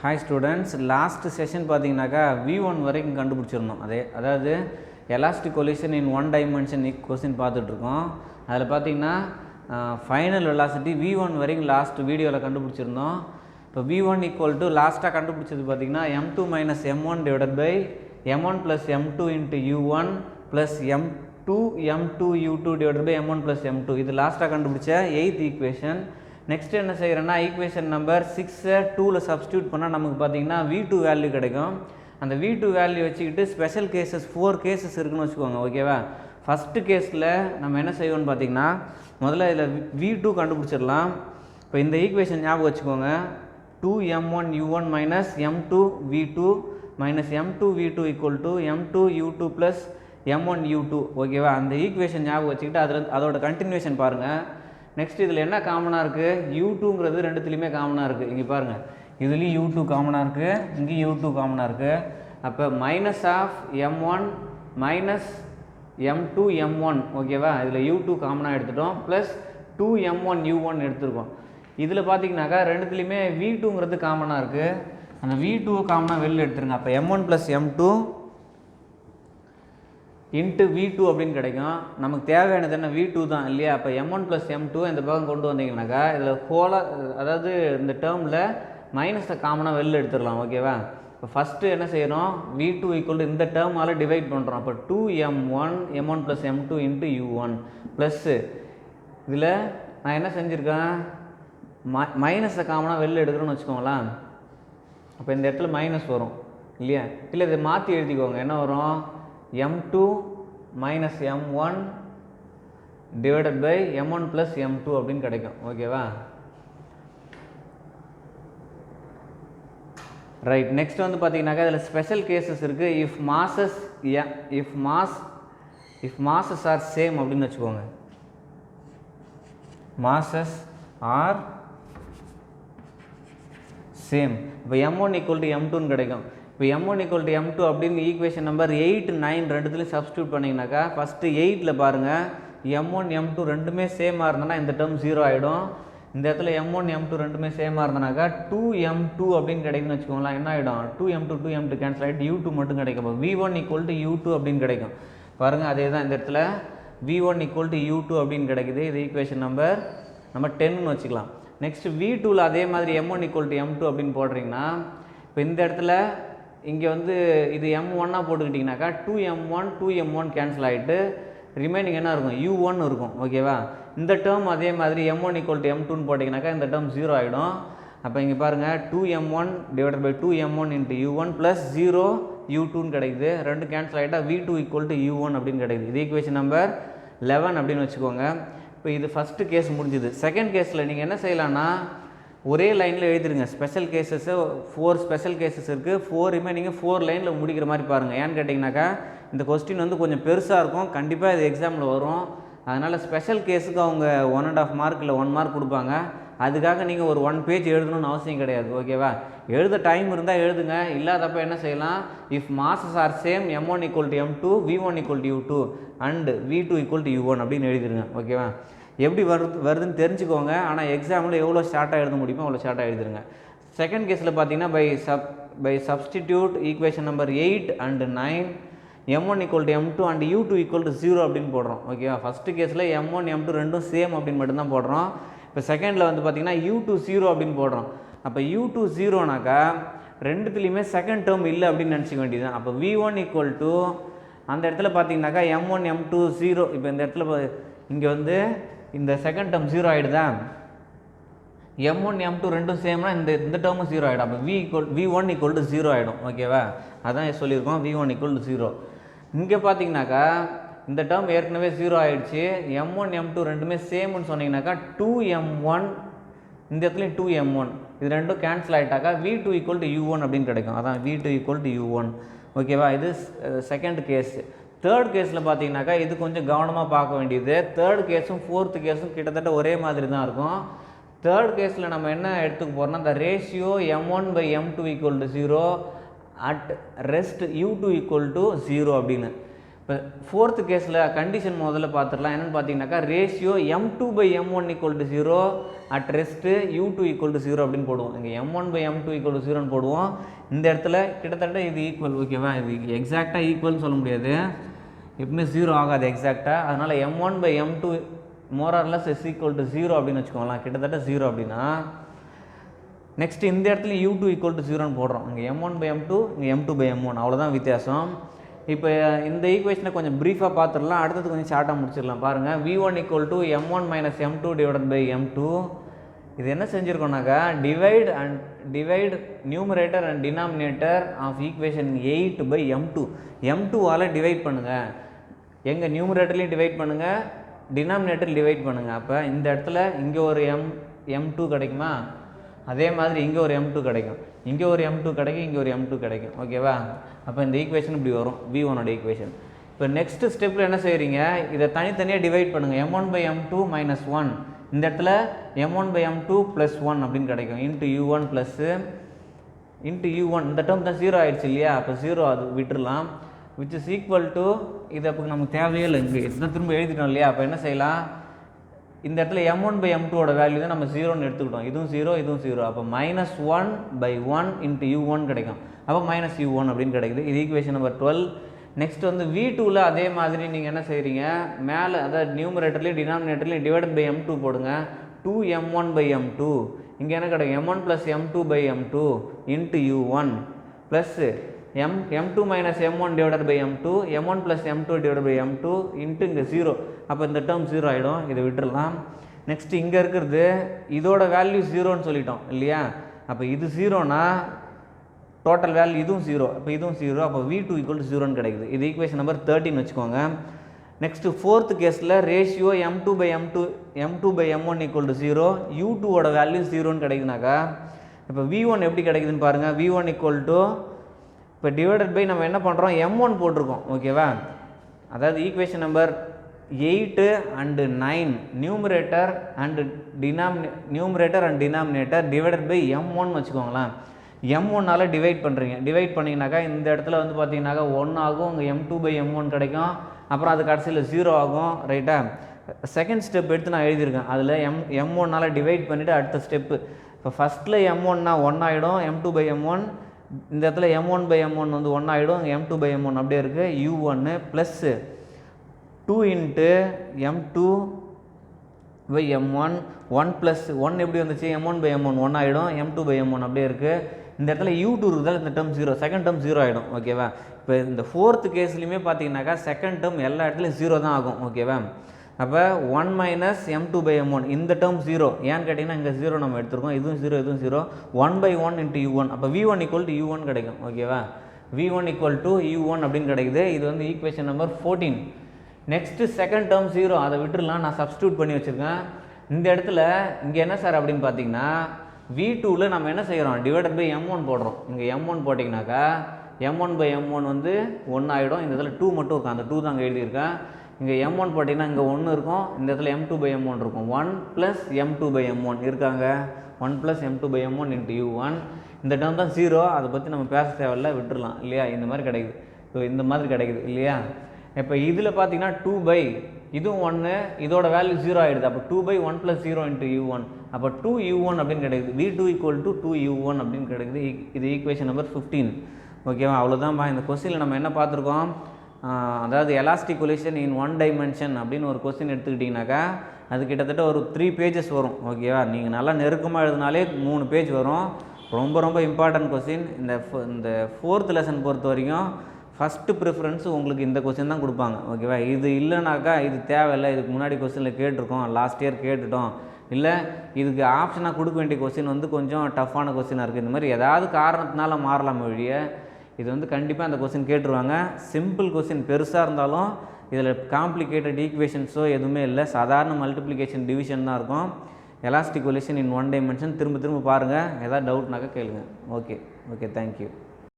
Hi students, last session பார்த்தீங்கன்னாக்கா V1 வரைக்கும் கண்டுபிடிச்சிருந்தோம். அதாவது elastic collision in one dimension question பார்த்துட்டு இருக்கோம். அதில் பார்த்தீங்கன்னா ஃபைனல் வெலாசிட்டி V1 வரைக்கும் லாஸ்ட் வீடியோவில் கண்டுபிடிச்சிருந்தோம். இப்போ V1 equal to லாஸ்ட்டாக கண்டுபிடிச்சது பார்த்தீங்கன்னா m2 minus m1 divided by m1 plus m2 into u1 plus m2 u2 divided by m1 plus m2. இது லாஸ்ட்டாக கண்டுபிடிச்ச 8th ஈக்குவேஷன். நெக்ஸ்ட் என்ன செய்கிறேன்னா ஈக்குவேஷன் நம்பர் 6 2ல் சப்ஸ்டியூட் பண்ணால் நமக்கு பார்த்தீங்கன்னா V2 வேல்யூ கிடைக்கும். அந்த V2 வேல்யூ வச்சுக்கிட்டு ஸ்பெஷல் கேசஸ் 4 கேசஸ் இருக்குன்னு வச்சுக்கோங்க. ஓகேவா? ஃபஸ்ட்டு கேஸில் நம்ம என்ன செய்வோம்னு பார்த்தீங்கன்னா முதல்ல இதில் V2 கண்டுபிடிச்சிடலாம். இப்போ இந்த ஈக்குவேஷன் ஞாபகம் வச்சுக்கோங்க. 2m1 u1 minus m2 v2 minus m2 v2 equal to m2 u2 plus m1 u2. ஓகேவா? அந்த ஈக்குவேஷன் ஞாபகம் வச்சுக்கிட்டு அதோட கண்டினியூஷன் பாருங்கள். நெக்ஸ்ட் இதில் என்ன காமனாக இருக்குது? u2ங்கிறது ரெண்டுத்துலேயுமே காமனாக இருக்குது. இங்கே பாருங்கள், இதுலேயும் u2 காமனாக இருக்குது, இங்கேயும் u2 காமனாக இருக்குது. அப்போ minus of m1 minus m2 m1. ஓகேவா? இதில் u2 காமனாக எடுத்துட்டோம், ப்ளஸ் 2m1 u1 எடுத்துருக்கோம். இதில் பார்த்தீங்கன்னாக்கா ரெண்டுத்துலேயுமே v2ங்கிறது காமனாக இருக்குது. அந்த v2 காமனாக வெளில எடுத்துருங்க. அப்போ m1 plus m2 into V2 அப்படின்னு கிடைக்கும். நமக்கு தேவையானது என்ன? V2 தான் இல்லையா? அப்போ m1 ப்ளஸ் m2 இந்த பக்கம் கொண்டு வந்தீங்கன்னாக்கா இதில் அதாவது இந்த டேர்மில் மைனஸை காமனாக வெளில எடுத்துடலாம். ஓகேவா? இப்போ ஃபஸ்ட்டு என்ன செய்யணும்? V2 ஈக்குவல் இந்த டேர்மால் டிவைட் பண்ணுறோம். அப்போ 2m1 plus m2 into u1 plus இதில் நான் என்ன செஞ்சுருக்கேன்? மைனஸை காமனாக வெளில எடுக்கிறோன்னு வச்சுக்கோங்களேன். அப்போ இந்த இடத்துல மைனஸ் வரும் இல்லையா? இல்லை இதை மாற்றி எழுதிக்கோங்க. என்ன வரும்? m2 minus m1 divided by m1 plus m2 அப்படின்னு கிடைக்கும். ஓகேவா? ரைட். நெக்ஸ்ட் வந்து பார்த்தீங்கன்னாக்கா இதில் ஸ்பெஷல் கேசஸ் இருக்குது. இஃப் மாசஸ் ஆர் சேம் அப்படின்னு வச்சுக்கோங்க. Masses R same. இப்போ m1 equal to m2ன்னு கிடைக்கும். இப்போ m1 equal to m2 அப்படின்னு ஈக்குவேஷன் நம்பர் 8 9 ரெண்டுத்துலையும் சப்ஸ்டியூட் பண்ணிங்கனாக்கா ஃபஸ்ட்டு 8ல் பாருங்கள், m1 m2 ரெண்டுமே சேமாக இருந்தனா இந்த டேர்ம் 0 ஆகிடும். இந்த இடத்துல m1 m2 ரெண்டுமே சேமாக இருந்தனாக்கா 2m2 அப்படின்னு கிடைக்குன்னு வச்சுக்கோங்களேன். என்ன ஆகிடும்? 2m2 கேன்சல் ஆகிட்டு u2 மட்டும் கிடைக்கும். இப்போ v1 equal to u2 அப்படின்னு கிடைக்கும். பாருங்கள், அதே தான் இந்த இடத்துல v1 equal to u2 அப்படின்னு கிடைக்குது. இது ஈக்குவேஷன் நம்பர் 10ன்னு வச்சுக்கலாம். நெக்ஸ்ட் V2ல் அதே மாதிரி m1 equal to m2 அப்படின்னு போடுறீங்கன்னா இப்போ இந்த இடத்துல இங்கே வந்து இது m1ஆக போட்டுக்கிட்டிங்கனாக்கா 2m1 கேன்சல் ஆகிட்டு ரிமைனிங் என்ன இருக்கும்? u1 இருக்கும். ஓகேவா? இந்த டேர்ம் அதே மாதிரி m1 equal to m2ன்னு போட்டிங்கனாக்கா இந்த டேர்ம் 0 ஆகிடும். அப்போ இங்கே பாருங்கள், 2m1 divided by 2m1 into u1 plus 0 u2ன்னு கிடைக்குது. ரெண்டு கேன்சல் ஆகிட்டா V2 equal to u1 அப்படின்னு கிடைக்குது. இது ஈக்குவேஷன் நம்பர் 11 அப்படின்னு வச்சுக்கோங்க. இப்போ இது ஃபஸ்ட்டு கேஸ் முடிஞ்சுது. செகண்ட் கேஸில் நீங்கள் என்ன செய்யலான்னா ஒரே லைனில் எழுதிருங்க. ஸ்பெஷல் கேஸஸு 4 ஸ்பெஷல் கேஸஸ் இருக்குது. 4மே நீங்கள் 4 லைனில் முடிக்கிற மாதிரி பாருங்கள். ஏன்னு கேட்டிங்கனாக்கா இந்த கொஸ்டின் வந்து கொஞ்சம் பெருசாக இருக்கும், கண்டிப்பாக இது எக்ஸாமில் வரும். அதனால் ஸ்பெஷல் கேஸுக்கு அவங்க 1.5 மார்க் இல்லை 1 மார்க் கொடுப்பாங்க. அதுக்காக நீங்கள் ஒரு 1 பேஜ் எழுதணும்னு அவசியம் கிடையாது. ஓகேவா? எழுத டைம் இருந்தால் எழுதுங்க. இல்லாதப்போ என்ன செய்யலாம்? If masses R same m1 equal to m2 v1 equal to u2 and v2 equal to u1 அப்படின்னு எழுதிடுங்க. ஓகேவா? எப்படி வருதுன்னு தெரிஞ்சுக்கோங்க. ஆனால் எக்ஸாமில் எவ்வளோ ஷார்ட்டாக எழுத முடியுமோ அவ்வளோ ஷார்ட்டாக எழுதிருங்க. செகண்ட் கேஸில் பார்த்தீங்கன்னா by substitute equation number 8 and 9 m1 equal to m2 and u2 equal to 0 அப்படின்னு போடுறோம். ஓகேவா? ஃபஸ்ட்டு கேஸில் m1 m2 ரெண்டும் சேம் அப்படின்னு மட்டும்தான் போடுறோம். இப்போ செகண்டில் வந்து பார்த்தீங்கன்னா u2 0 அப்படின்னு போடுறோம். அப்போ u2 0னாக்கா ரெண்டுத்துலேயுமே செகண்ட் டேர்ம் இல்லை அப்படின்னு நினச்சிக்க வேண்டியது தான். அப்போ v1 equal to அந்த இடத்துல பார்த்தீங்கன்னாக்கா m1 m2 0. இப்போ இந்த இடத்துல இங்கே வந்து இந்த செகண்ட் டேர்ம் 0 ஆகிடுதா? m1 m2 ரெண்டும் சேம்னா இந்த டேர்மும் 0 ஆகிடும். அப்போ v1 equal to 0 ஆகிடும். ஓகேவா? அதான் சொல்லியிருக்கோம், v1 equal to 0. இங்கே பார்த்தீங்கன்னாக்கா இந்த டேர்ம் ஏற்கனவே 0 ஆகிடுச்சு. m1 m2 ரெண்டுமே சேம்னு சொன்னீங்கன்னாக்கா 2m1 இந்த இடத்துலையும் 2m1 இது ரெண்டும் cancel ஆகிட்டாக்கா v2 equal to u1 அப்படின்னு கிடைக்கும். அதான் v2 equal to u1. ஓகேவா? இது செகண்ட் கேஸ். தேர்ட் கேஸில் பார்த்தீங்கன்னாக்கா இது கொஞ்சம் கவனமாக பார்க்க வேண்டியது. தேர்ட் கேஸும் ஃபோர்த்து கேஸும் கிட்டத்தட்ட ஒரே மாதிரி தான் இருக்கும். தேர்ட் கேஸில் நம்ம என்ன எடுத்துக்க போகிறோம்னா இந்த ratio m1 by m2 equal to 0 at rest u2 equal to 0 அப்படின்னு. இப்போ ஃபோர்த்து கேஸில் கண்டிஷன் முதல்ல பார்த்துடலாம். என்னென்னு பார்த்தீங்கன்னாக்கா ratio m2/m1 = 0 at rest u2 = 0 அப்படின்னு போடுவோம். இங்கே m1/m2 = 0ன்னு போடுவோம். இந்த இடத்துல கிட்டத்தட்ட இது ஈக்குவல். ஓகேவா, இது எக்ஸாக்டாக ஈக்குவல்னு சொல்ல முடியாது, எப்பவுமே 0 ஆகாது எக்ஸாக்டாக. அதனால் m1/m2 more or less is equal to 0 அப்படின்னு வச்சுக்கோங்களேன். கிட்டத்தட்ட 0 அப்படின்னா நெக்ஸ்ட் இந்த இடத்துல u2 = 0ன்னு போடுறோம். இங்கே m1/m2, இங்கே m2/m1, அவ்வளோதான் வித்தியாசம். இப்போ இந்த ஈக்குவேஷனை கொஞ்சம் ப்ரீஃபாக பார்த்துடலாம், அடுத்தது கொஞ்சம் ஷார்ட்டாக முடிச்சிடலாம். பாருங்கள், v1 = m1 - m2 / m2. இது என்ன செஞ்சுருக்கோம்னாக்கா divide numerator and denominator of equation 8/m2. m2வால் டிவைட் பண்ணுங்கள், எங்கள் நியூமரேட்டர்லேயும் டிவைட் பண்ணுங்கள், டினாமினேட்டர் டிவைட் பண்ணுங்கள். அப்போ இந்த இடத்துல இங்கே ஒரு m2 கிடைக்குமா, அதே மாதிரி இங்கே ஒரு m2 கிடைக்கும், இங்கே ஒரு m2 கிடைக்கும், இங்கே ஒரு m2 கிடைக்கும். ஓகேவா, அப்போ இந்த ஈக்குவேஷன் இப்படி வரும் v1ஓட ஈக்குவேஷன். இப்போ நெக்ஸ்ட் ஸ்டெப்பில் என்ன செய்கிறீங்க, இதை தனித்தனியாக டிவைட் பண்ணுங்கள். m1/m2 - 1, இந்த இடத்துல m1/m2 + 1 அப்படின்னு கிடைக்கும். u1 + u1, இந்த டேர்ம் தான் 0 ஆயிடுச்சு இல்லையா, அப்போ 0 அது விட்டுடலாம். விச் இஸ் ஈக்குவல் டு, இது அப்போ நமக்கு தேவையே இல்லை, இங்கே இதுதான் திரும்ப எழுதிட்டோம் இல்லையா. அப்போ என்ன செய்யலாம், இந்த இடத்துல m1/m2ஓட வேல்யூ தான் நம்ம 0ன்னு எடுத்துக்கிட்டோம். இதுவும் 0, இதுவும் 0. அப்போ -1/1 × u1 கிடைக்கும். அப்போ -u1 அப்படின்னு கிடைக்குது. இது ஈக்குவேஷன் நம்பர் 12. நெக்ஸ்ட் வந்து v2ல் அதே மாதிரி நீங்கள் என்ன செய்கிறீங்க, மேலே அதாவது நியூமரேட்டர்லேயும் டினாமினேட்டர்லேயும் /m2 போடுங்க. 2m1/m2, இங்கே என்ன கிடைக்கும், m1 + m2/m2 × u1 plus m2 - m1 / m2, m1 + m2 / m2 இங்கே 0. அப்போ இந்த டேர்ம் 0 ஆகிடும், இதை விட்டுடலாம். நெக்ஸ்ட் இங்கே இருக்கிறது இதோட வேல்யூ 0ன்னு சொல்லிட்டோம் இல்லையா. அப்போ இது 0னா டோட்டல் வேல்யூ இதுவும் 0, அப்போ இதுவும் 0, அப்போ v2 = 0ன்னு கிடைக்குது. இது ஈக்குவேஷன் நம்பர் 13 வச்சுக்கோங்க. நெக்ஸ்ட்டு ஃபோர்த்து கேஸில் ரேஷியோ m2/m1 = 0, u2ஓட வேல்யூ 0ன்னு கிடைக்குதுனாக்கா இப்போ v1 எப்படி கிடைக்குதுன்னு பாருங்கள். v1 இப்போ டிவைடட் பை நம்ம என்ன பண்ணுறோம், m1 போட்டிருக்கோம். ஓகேவா, அதாவது equation number 8 and 9 numerator and denominator divided by m1 வச்சுக்கோங்களேன். m1ஆல் டிவைட் பண்ணுறீங்க. டிவைட் பண்ணிங்கனாக்கா இந்த இடத்துல வந்து பார்த்தீங்கன்னாக்கா 1 ஆகும், இங்கே m2/m1 கிடைக்கும், அப்புறம் அது கடைசியில் 0 ஆகும். ரைட்டா, செகண்ட் ஸ்டெப் எடுத்து நான் எழுதியிருக்கேன். அதில் m1ஆல் டிவைட் பண்ணிவிட்டு அடுத்த ஸ்டெப்பு. இப்போ ஃபஸ்ட்டில் m1னா 1 ஆகிடும், m2/m1, இந்த இடத்துல m1/m1 வந்து 1 ஆகிடும், m2/m1 அப்படியே இருக்குது. u1 ப்ளஸ் 2 × m2/m1, 1 + 1 எப்படி வந்துச்சு, m1/m1 1 ஆகிடும், m2/m1 அப்படியே இருக்குது. இந்த இடத்துல u2 இருந்தால் இந்த டேர்ம் 0, செகண்ட் டேர்ம் 0 ஆகிடும். ஓகேவா, இப்போ இந்த ஃபோர்த்து கேஸ்லையுமே பார்த்தீங்கன்னாக்கா செகண்ட் டேர்ம் எல்லா இடத்துலையும் 0 தான் ஆகும். ஓகேவா, அப்போ 1 - m2/m1 இந்த டேர்ம் 0, ஏன்னு கேட்டிங்கன்னா இங்கே 0 நம்ம எடுத்துருக்கோம், இதுவும் 0, இதுவும் 0, 1/1 × u1, அப்போ v1 = u1 கிடைக்கும். ஓகேவா, v1 = u1 அப்படின்னு கிடைக்குது. இது வந்து equation number 14. Next second term 0, அதை விட்டுடலாம், நான் சப்ஸ்டியூட் பண்ணி வச்சுருக்கேன். இந்த இடத்துல இங்கே என்ன சார் அப்படின்னு பார்த்தீங்கன்னா v2ல் நம்ம என்ன செய்கிறோம், டிவைடட் பை m1 போடுறோம். இங்கே m1 போட்டிங்கனாக்கா m1/m1 வந்து 1 ஆகிடும், இந்த இடத்துல 2 மட்டும் இருக்கும், அந்த 2 தான் அங்கே எழுதியிருக்கேன். இங்கே m1 போட்டிங்கன்னா இங்கே 1 இருக்கும், இந்த இடத்துல m2/m1 இருக்கும். 1 + m2/m1 இருக்காங்க, 1 + m2/m1 × u1. இந்த டேர்ம் தான் 0, அதை பற்றி நம்ம பேச தேவையில்ல, விட்டுடலாம் இல்லையா. இந்த மாதிரி கிடைக்குது, ஸோ இந்த மாதிரி கிடைக்குது இல்லையா. இப்போ இதில் பார்த்தீங்கன்னா 2/, இதுவும் 1, இதோட வேல்யூ 0 ஆகிடுது. அப்போ 2/1 + 0 × u1, அப்போ 2u1 அப்படின்னு கிடைக்குது. v2 = 2u1 அப்படின்னு கிடைக்குது. இது ஈக்குவேஷன் நம்பர் 15. ஓகேவா, அவ்வளோதான்ப்பா. இந்த கொஸ்டினில் நம்ம என்ன பார்த்துருக்கோம், அதாவது எலாஸ்டிக் கொலிஷன் இன் 1 டைமென்ஷன் அப்படின்னு ஒரு கொஸ்டின் எடுத்துக்கிட்டிங்கனாக்கா அது கிட்டத்தட்ட ஒரு 3 பேஜஸ் வரும். ஓகேவா, நீங்கள் நல்லா நெருக்கமாக எழுதினாலே 3 பேஜ் வரும். ரொம்ப ரொம்ப இம்பார்ட்டன்ட் கொஸ்டின். இந்த ஃபோர்த் லெசன் பொறுத்த வரைக்கும் ஃபஸ்ட்டு ப்ரிஃபரன்ஸ் உங்களுக்கு இந்த கொஸ்டின் தான் கொடுப்பாங்க. ஓகேவா, இது இல்லைனாக்கா இது தேவையில்லை, இதுக்கு முன்னாடி கொஸ்டினில் கேட்டிருக்கோம், லாஸ்ட் இயர் கேட்டுட்டோம், இல்லை இதுக்கு ஆப்ஷனாக கொடுக்க வேண்டிய கொஸ்டின் வந்து கொஞ்சம் டஃப்பான கொஸ்டினாக இருக்குது. இந்த மாதிரி ஏதாவது காரணத்தினால மாறலாம் வழிய இது வந்து கண்டிப்பாக அந்த கொஸ்டின் கேட்டுருவாங்க. சிம்பிள் கொஸ்டின் பெருசாக இருந்தாலும் இதில் காம்ப்ளிகேட்டட் ஈக்குவேஷன்ஸோ எதுவுமே இல்லை, சாதாரண மல்டிப்ளிகேஷன் டிவிஷன் தான் இருக்கும். எலாஸ்டிக் கொலிஷன் இன் 1 டைமென்ஷன் திரும்ப திரும்ப பாருங்கள், ஏதாவது டவுட்னாக்கா கேளுங்க. Okay, thank you.